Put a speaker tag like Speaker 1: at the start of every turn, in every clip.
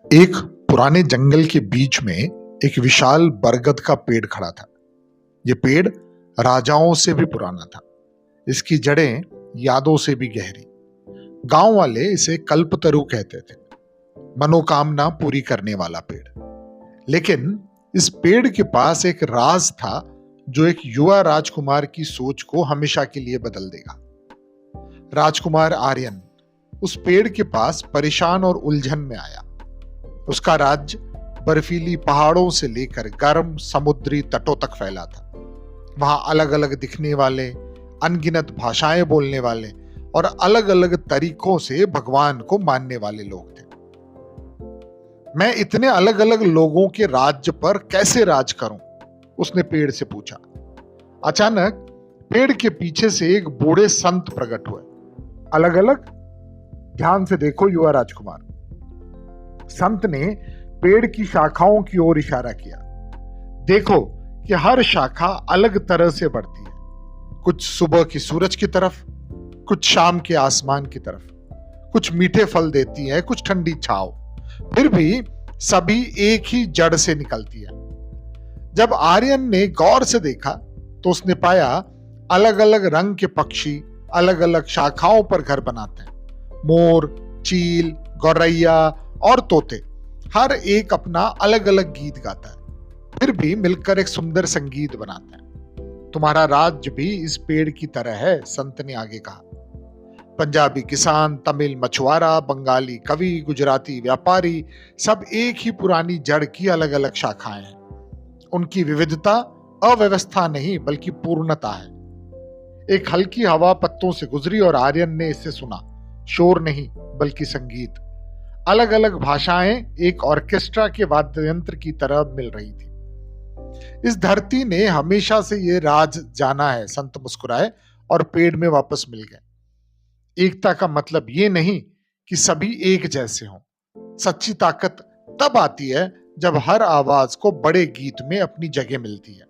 Speaker 1: एक पुराने जंगल के बीच में एक विशाल बरगद का पेड़ खड़ा था। ये पेड़ राजाओं से भी पुराना था। इसकी जड़ें यादों से भी गहरी। गांव वाले इसे कल्पतरु कहते थे, मनोकामना पूरी करने वाला पेड़। लेकिन इस पेड़ के पास एक राज था जो एक युवा राजकुमार की सोच को हमेशा के लिए बदल देगा। राजकुमार आर्यन उस पेड़ के पास परेशान और उलझन में आया। उसका राज्य बर्फीली पहाड़ों से लेकर गर्म समुद्री तटों तक फैला था। वहां अलग अलग दिखने वाले, अनगिनत भाषाएं बोलने वाले और अलग अलग तरीकों से भगवान को मानने वाले लोग थे। मैं इतने अलग अलग लोगों के राज्य पर कैसे राज करूं? उसने पेड़ से पूछा। अचानक पेड़ के पीछे से एक बूढ़े संत प्रकट हुए। अलग अलग, ध्यान से देखो युवा राजकुमार। संत ने पेड़ की शाखाओं की ओर इशारा किया। देखो कि हर शाखा अलग तरह से बढ़ती है। कुछ सुबह की सूरज की तरफ, कुछ शाम के आसमान की तरफ, कुछ मीठे फल देती है, कुछ ठंडी छाव, फिर भी सभी एक ही जड़ से निकलती है। जब आर्यन ने गौर से देखा तो उसने पाया अलग अलग रंग के पक्षी अलग अलग शाखाओं पर घर बनाते हैं। मोर, चील, गौरैया और तोते, हर एक अपना अलग अलग गीत गाता है, फिर भी मिलकर एक सुंदर संगीत बनाते हैं। तुम्हारा राज्य भी इस पेड़ की तरह है, संत ने आगे कहा। पंजाबी किसान, तमिल मछुआरा, बंगाली कवि, गुजराती व्यापारी, सब एक ही पुरानी जड़ की अलग अलग शाखाएं हैं। उनकी विविधता अव्यवस्था नहीं बल्कि पूर्णता है। एक हल्की हवा पत्तों से गुजरी और आर्यन ने इसे सुना। शोर नहीं बल्कि संगीत। अलग अलग भाषाएं एक ऑर्केस्ट्रा के वाद्य यंत्र की तरह मिल रही थी। इस धरती ने हमेशा से ये राज जाना है, संत मुस्कुराए और पेड़ में वापस मिल गए। एकता का मतलब ये नहीं कि सभी एक जैसे हों। सच्ची ताकत तब आती है जब हर आवाज को बड़े गीत में अपनी जगह मिलती है।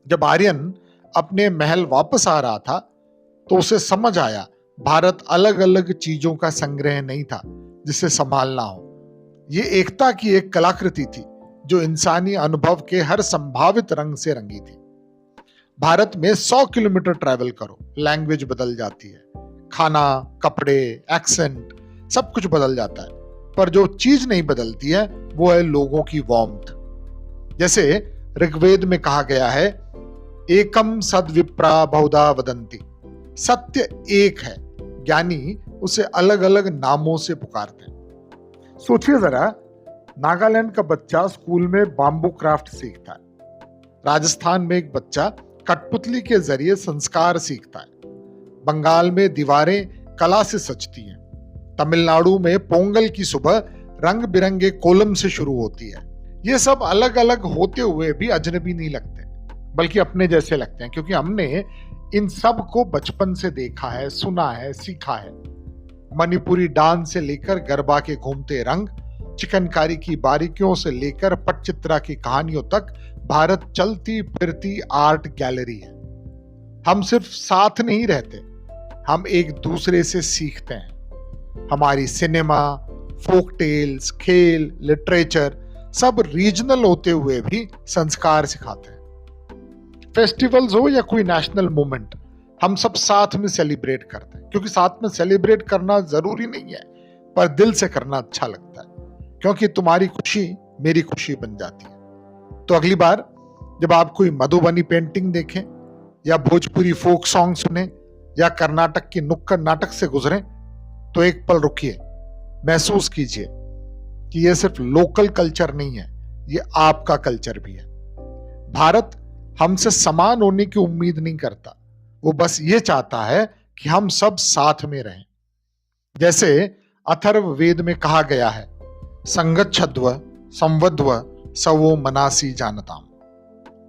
Speaker 1: जब आर्यन अपने महल वापस आ रहा था तो उसे समझ आया, भारत अलग अलग चीजों का संग्रह नहीं था जिसे संभालना हो। ये एकता की एक कलाकृति थी जो इंसानी अनुभव के हर संभावित रंग से रंगी थी। भारत में 100 किलोमीटर ट्रैवल करो, लैंग्वेज बदल जाती है, खाना, कपड़े, एक्सेंट, सब कुछ बदल जाता है, पर जो चीज नहीं बदलती है वो है लोगों की वार्मथ। जैसे ऋग्वेद में कहा गया है, एकम सद्विप्रा बहुधा वदंती। सत्य एक है, ज्ञानी उसे अलग अलग नामों से पुकारते हैं। सोचिए जरा, नागालैंड का बच्चा स्कूल में बाम्बू क्राफ्ट सीखता है। राजस्थान में एक बच्चा कठपुतली के जरिए संस्कार सीखता है। बंगाल में दीवारें कला से सजती हैं। तमिलनाडु में पोंगल की सुबह रंग बिरंगे कोलम से शुरू होती है। ये सब अलग अलग होते हुए भी अजनबी नहीं लगते, बल्कि अपने जैसे लगते हैं, क्योंकि हमने इन सब को बचपन से देखा है, सुना है, सीखा है। मणिपुरी डांस से लेकर गरबा के घूमते रंग, चिकनकारी की बारीकियों से लेकर पटचित्रा की कहानियों तक भारत चलती फिरती आर्ट गैलरी है। हम सिर्फ साथ नहीं रहते, हम एक दूसरे से सीखते हैं। हमारी सिनेमा, फोक टेल्स, खेल, लिटरेचर सब रीजनल होते हुए भी संस्कार सिखाते हैं। फेस्टिवल्स हो या कोई नेशनल मूवमेंट, हम सब साथ में सेलिब्रेट करते हैं, क्योंकि साथ में सेलिब्रेट करना जरूरी नहीं है, पर दिल से करना अच्छा लगता है, क्योंकि तुम्हारी खुशी मेरी खुशी बन जाती है। तो अगली बार जब आप कोई मधुबनी पेंटिंग देखें या भोजपुरी फोक सॉन्ग सुने या कर्नाटक की नुक्कड़ नाटक से गुजरें, तो एक पल रुकिए, महसूस कीजिए कि यह सिर्फ लोकल कल्चर नहीं है, ये आपका कल्चर भी है। भारत हमसे समान होने की उम्मीद नहीं करता, वो बस ये चाहता है कि हम सब साथ में रहें। जैसे अथर्व वेद में कहा गया है, संगच्छध्व संवध्व सवो मनासी जानताम।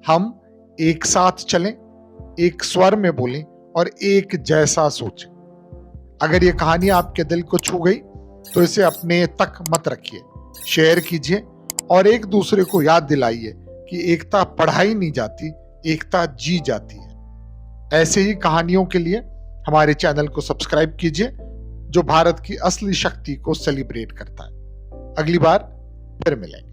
Speaker 1: हम एक साथ चलें, एक स्वर में बोलें और एक जैसा सोचें। अगर ये कहानी आपके दिल को छू गई तो इसे अपने तक मत रखिए, शेयर कीजिए और एक दूसरे को याद दिलाइए कि एकता पढ़ाई नहीं जाती, एकता जी जाती है। ऐसे ही कहानियों के लिए हमारे चैनल को सब्सक्राइब कीजिए, जो भारत की असली शक्ति को सेलिब्रेट करता है। अगली बार फिर मिलेंगे।